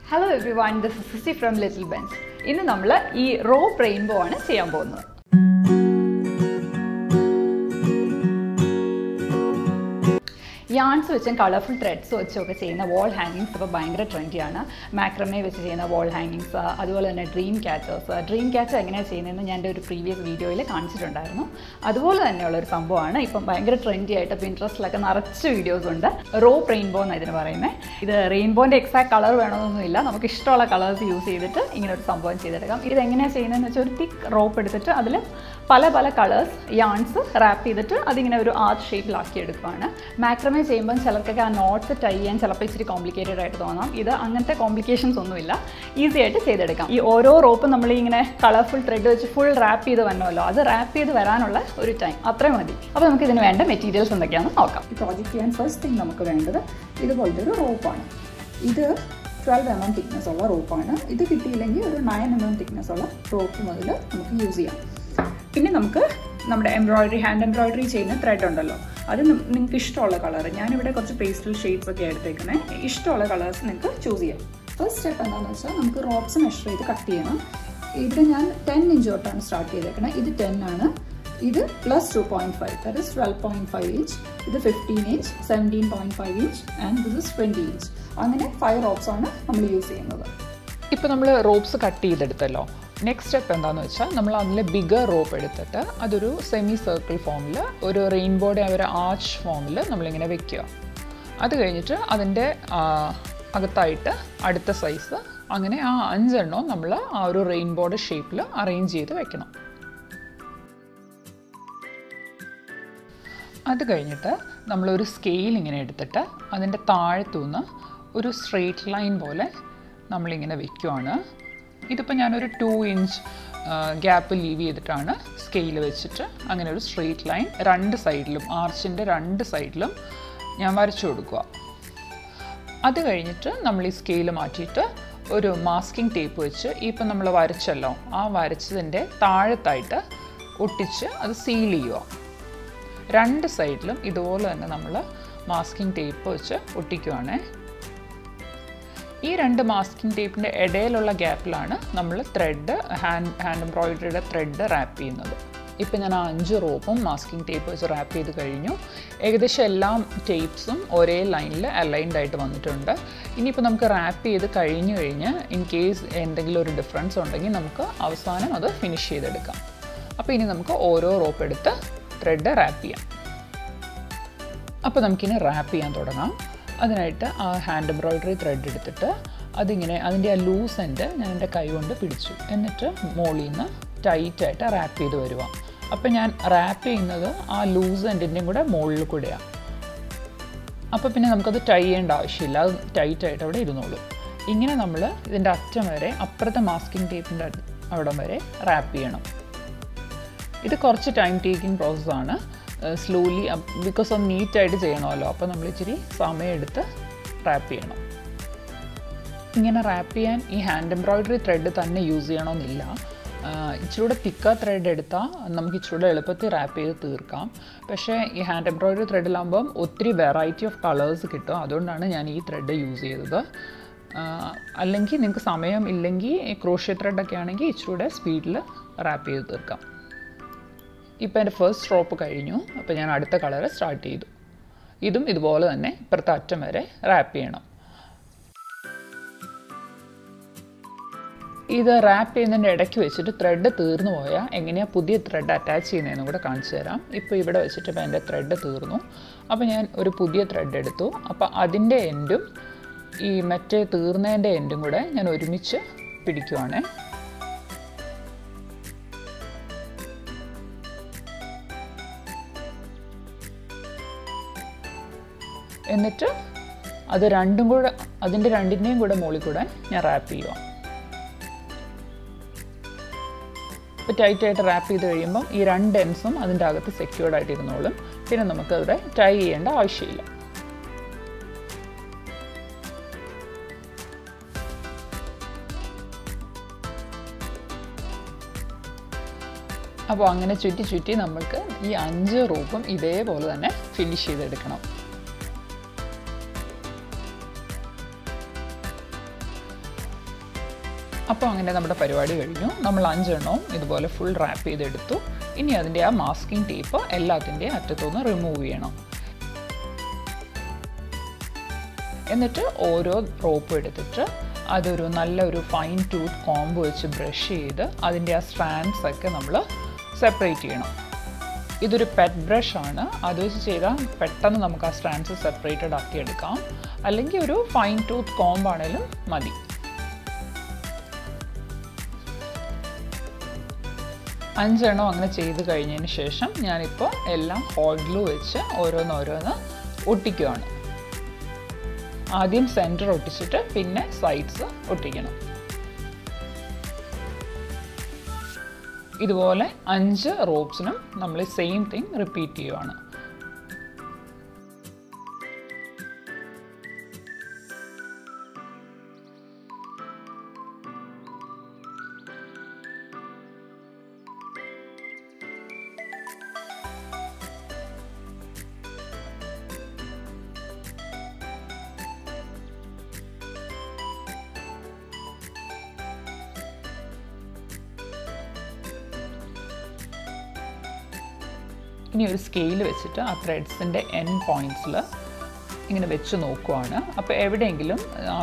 Hello everyone, this is Sissy from Little Bench. Today we will do this rope rainbow. Yarns and colorful threads wall hangings are trendy. Macrame wall hangings, dream catchers. Dream catcher is a previous video. That's trendy Pinterest videos. Rope rainbow. This rainbow exact color we colors use thick rope pala colors yarns wrap cheyidittu arch shape macrame cheyumbom chelarkku knots tie and chelappo complicated aayittu thonam idu angante complications onnum illa easy aayittu cheyidedukam ee oro rope nammal ingane colorful thread vechi full wrap cheyidu vannallo adu wrap cheyidu varanulla oru time athre madi appo namukku idinu venda materials endokkayanu nokkam ee project cheyan first thing namukku vendathu idu polte oru rope aanu idu 12 mm thickness ulla rope aanu idu kittiyillengi oru 9 mm thickness ulla rope mudile namukku use cheyam പിന്നെ നമുക്ക് നമ്മുടെ embroidery hand embroidery ചെയ്യുന്ന thread ഉണ്ടല്ലോ അത് നിങ്ങൾക്ക് ഇഷ്ടമുള്ള colour ഞാനിവിടെ കുറച്ച് പേസ്റ്റൽ ഷെയ്ഡ്സ് ഒക്കെ എടുത്തേക്കണേ ഇഷ്ടമുള്ള കളേഴ്സ് നിങ്ങൾക്ക് ചൂസ് ചെയ്യാം ഫസ്റ്റ് സ്റ്റെപ്പ് എന്താണെന്ന് വെച്ചാൽ നമുക്ക് റോപ്സ് മെഷർ ചെയ്ത് കട്ട് ചെയ്യണം ഇവിടെ ഞാൻ 10 ഇഞ്ച് തൊട്ടാണ് സ്റ്റാർട്ട് ചെയ്തേക്കണേ ഇത് 10 ആണ് ഇത് പ്ലസ് 2.5 that is 12.5 inch ഇത് 15 inch 17.5 inch and this is 20 inch അങ്ങനെ 5 റോപ്സ് ആണ് നമ്മൾ യൂസ് ചെയ്യുന്നത് ഇപ്പോൾ നമ്മൾ റോപ്സ് കട്ട് ചെയ്തെടുത്തല്ലോ നെക്സ്റ്റ് സ്റ്റെപ്പ് എന്താണെന്ന് വെച്ചാൽ നമ്മൾ അതിൽ ബിഗർ റോപ്പ് എടുത്തിട്ട് അതൊരു സെമി സർക്കിൾ ഫോമിൽ ഒരു റെയിൻബോയുടെ ഒരു ആർച്ച് ഫോമിൽ നമ്മളിങ്ങനെ വെക്കുക അത് കഴിഞ്ഞിട്ട് അതിൻ്റെ അകത്തായിട്ട് അടുത്ത സൈസ് അങ്ങനെ ആ 5 എണ്ണം നമ്മൾ ആ ഒരു റെയിൻബോയുടെ ഷേപ്പിൽ അറേഞ്ച് ചെയ്ത് വെക്കണം അത് കഴിഞ്ഞിട്ട് നമ്മളൊരു സ്കെയിൽ ഇങ്ങനെ എടുത്തിട്ട് അതിൻ്റെ താഴത്തുനിന്ന് ഒരു സ്ട്രെയിറ്റ് ലൈൻ പോലെ നമ്മളിങ്ങനെ വെക്കുകയാണ് ഇതിപ്പോൾ ഞാനൊരു 2 ഇഞ്ച് ഗ്യാപ്പ് ലീവ് ചെയ്തിട്ടാണ് സ്കെയിൽ വെച്ചിട്ട് അങ്ങനെ ഒരു സ്ട്രെയിറ്റ് ലൈൻ രണ്ട് സൈഡിലും ആർച്ചിൻ്റെ രണ്ട് സൈഡിലും ഞാൻ വരച്ചു കൊടുക്കുക അത് കഴിഞ്ഞിട്ട് നമ്മൾ ഈ സ്കെയിൽ മാറ്റിയിട്ട് ഒരു മാസ്കിംഗ് ടേപ്പ് വെച്ച് ഇപ്പം നമ്മൾ വരച്ചല്ലോ ആ വരച്ചതിൻ്റെ താഴത്തായിട്ട് ഒട്ടിച്ച് അത് സീൽ ചെയ്യുക രണ്ട് സൈഡിലും ഇതുപോലെ തന്നെ നമ്മൾ മാസ്കിംഗ് ടേപ്പ് വെച്ച് ഒട്ടിക്കുകയാണേ ഈ രണ്ട് മാസ്കിംഗ് ടേപ്പിൻ്റെ ഇടയിലുള്ള ഗ്യാപ്പിലാണ് നമ്മൾ ത്രെഡ് ഹാൻഡ് എംബ്രോയിഡറിയുടെ ത്രെഡ് റാപ്പ് ചെയ്യുന്നത് ഇപ്പോൾ ഞാൻ 5 റോപ്പും മാസ്കിംഗ് ടേപ്പ് വെച്ച് റാപ്പ് ചെയ്ത് കഴിഞ്ഞു ഏകദേശം എല്ലാ ടേപ്സും ഒരേ ലൈനിൽ അലൈൻഡ് ആയിട്ട് വന്നിട്ടുണ്ട് ഇനിയിപ്പോൾ നമുക്ക് റാപ്പ് ചെയ്ത് കഴിഞ്ഞ് ഇൻ കേസ് എന്തെങ്കിലും ഒരു ഡിഫറൻസ് ഉണ്ടെങ്കിൽ നമുക്ക് അവസാനം അത് ഫിനിഷ് ചെയ്തെടുക്കാം അപ്പോൾ ഇനി നമുക്ക് ഓരോ റോപ്പ് എടുത്ത് ത്രെഡ് റാപ്പ് ചെയ്യാം അപ്പോൾ നമുക്കിനി റാപ്പ് ചെയ്യാൻ തുടങ്ങാം അതിനായിട്ട് ആ ഹാൻഡ് എംബ്രോയിഡറി ത്രെഡ് എടുത്തിട്ട് അതിങ്ങനെ അതിൻ്റെ ആ ലൂസ് എൻഡ് ഞാൻ എൻ്റെ കൈ കൊണ്ട് പിടിച്ചു എന്നിട്ട് മുകളിൽ നിന്ന് ടൈറ്റായിട്ട് റാപ്പ് ചെയ്ത് വരിക അപ്പോൾ ഞാൻ റാപ്പ് ചെയ്യുന്നത് ആ ലൂസ് എൻഡിൻ്റെയും കൂടെ മുകളിൽ കൂടെയാണ് അപ്പോൾ പിന്നെ നമുക്കത് ടൈ ചെയ്യേണ്ട ആവശ്യമില്ല അത് ടൈറ്റായിട്ട് അവിടെ ഇരുന്നോളൂ ഇങ്ങനെ നമ്മൾ ഇതിൻ്റെ അറ്റം വരെ അപ്പുറത്തെ മാസ്കിംഗ് ടേപ്പിൻ്റെ അവിടം വരെ റാപ്പ് ചെയ്യണം ഇത് കുറച്ച് ടൈം ടേക്കിംഗ് പ്രോസസ്സാണ് സ്ലോലി ബിക്കോസ് അത് നീറ്റായിട്ട് ചെയ്യണമല്ലോ അപ്പോൾ നമ്മൾ ഇച്ചിരി സമയമെടുത്ത് റാപ്പ് ചെയ്യണം ഇങ്ങനെ റാപ്പ് ചെയ്യാൻ ഈ ഹാൻഡ് എംബ്രോയിഡറി ത്രെഡ് തന്നെ യൂസ് ചെയ്യണമെന്നില്ല ഇച്ചിരൂടെ തിക്ക ത്രെഡ് എടുത്താൽ നമുക്ക് ഇച്ചിരൂടെ എളുപ്പത്തിൽ റാപ്പ് ചെയ്ത് തീർക്കാം പക്ഷേ ഈ ഹാൻഡ് എംബ്രോയിഡറി ത്രെഡിലാകുമ്പം ഒത്തിരി വെറൈറ്റി ഓഫ് കളേഴ്സ് കിട്ടും അതുകൊണ്ടാണ് ഞാൻ ഈ ത്രെഡ് യൂസ് ചെയ്തത് അല്ലെങ്കിൽ നിങ്ങൾക്ക് സമയം ഇല്ലെങ്കിൽ ക്രോഷ്യ ത്രെഡൊക്കെ ആണെങ്കിൽ ഇച്ചിരൂടെ സ്പീഡിൽ റാപ്പ് ചെയ്ത് തീർക്കാം ഇപ്പോൾ എൻ്റെ ഫസ്റ്റ് റോപ്പ് കഴിഞ്ഞു അപ്പോൾ ഞാൻ അടുത്ത കളർ സ്റ്റാർട്ട് ചെയ്തു ഇതും ഇതുപോലെ തന്നെ ഇപ്പുറത്തെ അറ്റം വരെ റാപ്പ് ചെയ്യണം ഇത് റാപ്പ് ചെയ്യുന്നതിൻ്റെ ഇടയ്ക്ക് വെച്ചിട്ട് ത്രെഡ് തീർന്നു പോയാൽ എങ്ങനെയാണ് പുതിയ ത്രെഡ് അറ്റാച്ച് ചെയ്യുന്നതെന്നും കൂടെ കാണിച്ചു തരാം ഇപ്പോൾ ഇവിടെ വെച്ചിട്ട് ഇപ്പോൾ എൻ്റെ ത്രെഡ് തീർന്നു അപ്പോൾ ഞാൻ ഒരു പുതിയ ത്രെഡ് എടുത്തു അപ്പോൾ അതിൻ്റെ എൻഡും ഈ മറ്റേ തീർന്നതിൻ്റെ എൻഡും കൂടെ ഞാൻ ഒരുമിച്ച് പിടിക്കുവാണേ എന്നിട്ട് അത് രണ്ടും കൂടെ അതിൻ്റെ രണ്ടിൻ്റെയും കൂടെ മുകളിൽ കൂടെ ഞാൻ റാപ്പ് ചെയ്യുക ഇപ്പോൾ ടൈറ്റായിട്ട് റാപ്പ് ചെയ്ത് കഴിയുമ്പം ഈ രണ്ട് എൻഡ്സും അതിൻ്റെ അകത്ത് സെക്യൂർഡായിട്ട് ഇരുന്നോളും പിന്നെ നമുക്കവിടെ ടൈ ചെയ്യേണ്ട ആവശ്യമില്ല അപ്പോൾ അങ്ങനെ ചുറ്റി നമുക്ക് ഈ 5 റോപ്പും ഇതേപോലെ തന്നെ ഫിനിഷ് ചെയ്തെടുക്കണം അപ്പോൾ അങ്ങനെ നമ്മുടെ പരിപാടി കഴിഞ്ഞു. നമ്മൾ 5 എണ്ണവും ഇതുപോലെ ഫുൾ റാപ്പ് ചെയ്തെടുത്തു. ഇനി അതിൻ്റെ ആ മാസ്കിംഗ് ടേപ്പ് എല്ലാത്തിൻ്റെയും അറ്റത്തുനിന്ന് റിമൂവ് ചെയ്യണം. എന്നിട്ട് ഓരോ റോപ്പ് എടുത്തിട്ട് അതൊരു നല്ലൊരു ഫൈൻ ടൂത്ത് കോംബ് വെച്ച് ബ്രഷ് ചെയ്ത് അതിൻ്റെ ആ സ്ട്രാൻഡ്സ് ഒക്കെ നമ്മൾ സെപ്പറേറ്റ് ചെയ്യണം. ഇതൊരു പെറ്റ് ബ്രഷാണ്. അത് വെച്ച് ചെയ്താൽ പെട്ടെന്ന് നമുക്ക് ആ സ്ട്രാൻഡ്സ് സെപ്പറേറ്റഡ് ആക്കി എടുക്കാം. അല്ലെങ്കിൽ ഒരു ഫൈൻ ടൂത്ത് കോംബ് ആണെങ്കിലും മതി. അഞ്ചെണ്ണം അങ്ങനെ ചെയ്ത് കഴിഞ്ഞതിന് ശേഷം ഞാനിപ്പോൾ എല്ലാം ഹോട്ട് ഗ്ലൂ വെച്ച് ഓരോന്നോരോന്ന് ഒട്ടിക്കുകയാണ്. ആദ്യം സെൻറ്റർ ഒട്ടിച്ചിട്ട് പിന്നെ സൈഡ്സ് ഒട്ടിക്കണം. ഇതുപോലെ 5 റോപ്സിനും നമ്മൾ സെയിം തിങ് റിപ്പീറ്റ് ചെയ്യുകയാണ്. ഇനി ഒരു സ്കെയിൽ വെച്ചിട്ട് ആ ത്രെഡ്സിൻ്റെ എൻഡ് പോയിൻറ്റ്സിൽ ഇങ്ങനെ വെച്ച് നോക്കുവാണ്. അപ്പോൾ എവിടെയെങ്കിലും ആ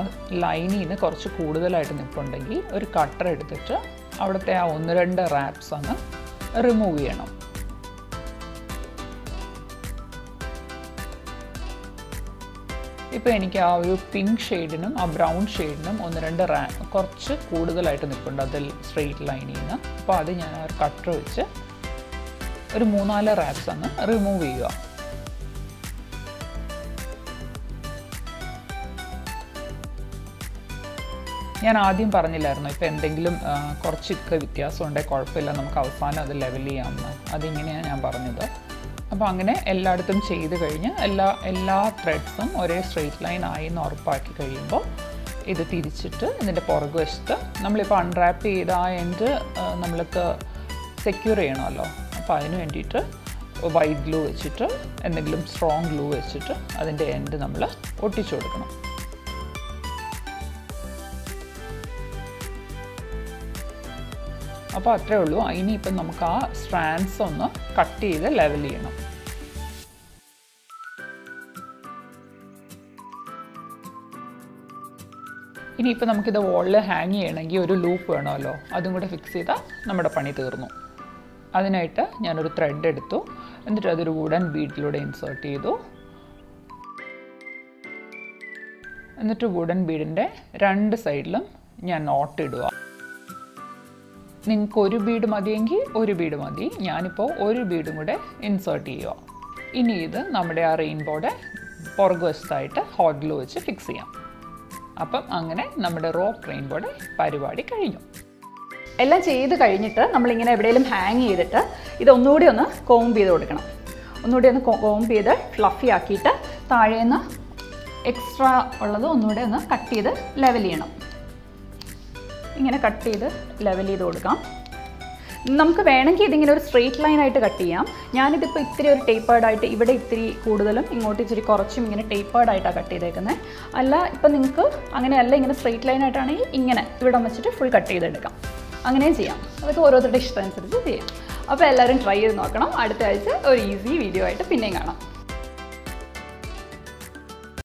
ലൈനിൽ നിന്ന് കുറച്ച് കൂടുതലായിട്ട് നിൽപ്പുണ്ടെങ്കിൽ ഒരു കട്ടർ എടുത്തിട്ട് അവിടുത്തെ ആ 1-2 റാപ്സ് അങ്ങ് റിമൂവ് ചെയ്യണം. ഇപ്പോൾ എനിക്ക് ആ ഒരു പിങ്ക് ഷെയ്ഡിനും ആ ബ്രൗൺ ഷെയ്ഡിനും 1-2 കുറച്ച് കൂടുതലായിട്ട് നിൽപ്പുണ്ട് അതിൽ സ്ട്രെയിറ്റ് ലൈനിൽ നിന്ന്. അപ്പോൾ അത് ഞാൻ ആ ഒരു കട്ടർ വെച്ച് ഒരു 3-4 റാപ്സ് അങ്ങ് റിമൂവ് ചെയ്യുക. ഞാൻ ആദ്യം പറഞ്ഞില്ലായിരുന്നു ഇപ്പോൾ എന്തെങ്കിലും കുറച്ചൊക്കെ വ്യത്യാസം ഉണ്ടെങ്കിൽ കുഴപ്പമില്ല, നമുക്ക് അവസാനം അത് ലെവൽ ചെയ്യാമെന്ന്. അതിങ്ങനെയാണ് ഞാൻ പറഞ്ഞത്. അപ്പോൾ അങ്ങനെ എല്ലായിടത്തും ചെയ്ത് കഴിഞ്ഞ് എല്ലാ ത്രെഡ്സും ഒരേ സ്ട്രെയിറ്റ് ലൈൻ ആയി എന്ന് ഉറപ്പാക്കി കഴിയുമ്പോൾ ഇത് തിരിച്ചിട്ട് ഇതിൻ്റെ പുറകുവശത്ത് നമ്മളിപ്പോൾ അൺറാപ്പ് ചെയ്ത ആ എൻഡ് നമ്മൾക്ക് സെക്യൂർ ചെയ്യണമല്ലോ. അപ്പോൾ അതിന് വേണ്ടിയിട്ട് വൈറ്റ് ഗ്ലൂ വെച്ചിട്ട് എന്തെങ്കിലും സ്ട്രോങ് ഗ്ലൂ വെച്ചിട്ട് അതിൻ്റെ എൻഡ് നമ്മൾ ഒട്ടിച്ചു കൊടുക്കണം. അപ്പോൾ അത്രേ ഉള്ളൂ. ഇനിയിപ്പം നമുക്ക് ആ സ്ട്രാൻഡ്സ് ഒന്ന് കട്ട് ചെയ്ത് ലെവൽ ചെയ്യണം. ഇനിയിപ്പോൾ നമുക്കിത് വോളിൽ ഹാങ് ചെയ്യണമെങ്കിൽ ഒരു ലൂപ്പ് വേണമല്ലോ. അതും കൂടെ ഫിക്സ് ചെയ്താൽ നമ്മുടെ പണി തീർന്നു. അതിനായിട്ട് ഞാനൊരു ത്രെഡ് എടുത്തു. എന്നിട്ട് അതൊരു വുഡൻ ബീഡിലൂടെ ഇൻസേർട്ട് ചെയ്തു. എന്നിട്ട് വുഡൻ ബീഡിൻ്റെ 2 സൈഡിലും ഞാൻ നോട്ട് ഇടുക. നിങ്ങൾക്ക് ഒരു ബീഡ് മതിയെങ്കിൽ ഒരു ബീഡ് മതി. ഞാനിപ്പോൾ ഒരു ബീഡും കൂടെ ഇൻസേർട്ട് ചെയ്യുക. ഇനി ഇത് നമ്മുടെ ആ റെയിൻബോയുടെ പുറകുവശത്തായിട്ട് ഹോട്ട് ഗ്ലൂ വെച്ച് ഫിക്സ് ചെയ്യാം. അപ്പം അങ്ങനെ നമ്മുടെ റോപ്പ് റെയിൻബോയുടെ പരിപാടി കഴിഞ്ഞു. എല്ലാം ചെയ്ത് കഴിഞ്ഞിട്ട് നമ്മളിങ്ങനെ എവിടെയെങ്കിലും ഹാങ് ചെയ്തിട്ട് ഇതൊന്നുകൂടി ഒന്ന് കോംബ് ചെയ്ത് കൊടുക്കണം. ഒന്നുകൂടി ഒന്ന് കോംബ് ചെയ്ത് ഫ്ലഫി ആക്കിയിട്ട് താഴേന്ന് എക്സ്ട്രാ ഉള്ളത് ഒന്നുകൂടെ ഒന്ന് കട്ട് ചെയ്ത് ലെവൽ ചെയ്യണം. ഇങ്ങനെ കട്ട് ചെയ്ത് ലെവൽ ചെയ്ത് കൊടുക്കാം. നമുക്ക് വേണമെങ്കിൽ ഇതിങ്ങനെ ഒരു സ്ട്രെയിറ്റ് ലൈനായിട്ട് കട്ട് ചെയ്യാം. ഞാനിതിപ്പോൾ ഇത്തിരി ഒരു ടേപ്പേർഡായിട്ട് ഇവിടെ ഇത്തിരി കൂടുതലും ഇങ്ങോട്ട് ഇച്ചിരി കുറച്ചും ഇങ്ങനെ ടേപ്പേർഡായിട്ടാണ് കട്ട് ചെയ്തേക്കുന്നത്. അല്ല ഇപ്പം നിങ്ങൾക്ക് അങ്ങനെയല്ല, ഇങ്ങനെ സ്ട്രെയിറ്റ് ലൈനായിട്ടാണെങ്കിൽ ഇങ്ങനെ ഇവിടെ വെച്ചിട്ട് ഫുൾ കട്ട് ചെയ്തെടുക്കാം. അങ്ങനെയും ചെയ്യാം. അതൊക്കെ ഓരോരുത്തരുടെ ഇഷ്ടമനുസരിച്ച് ചെയ്യാം. അപ്പോൾ എല്ലാവരും ട്രൈ ചെയ്ത് നോക്കണം. അടുത്ത ആഴ്ച ഒരു ഈസി വീഡിയോ ആയിട്ട് പിന്നെയും കാണാം.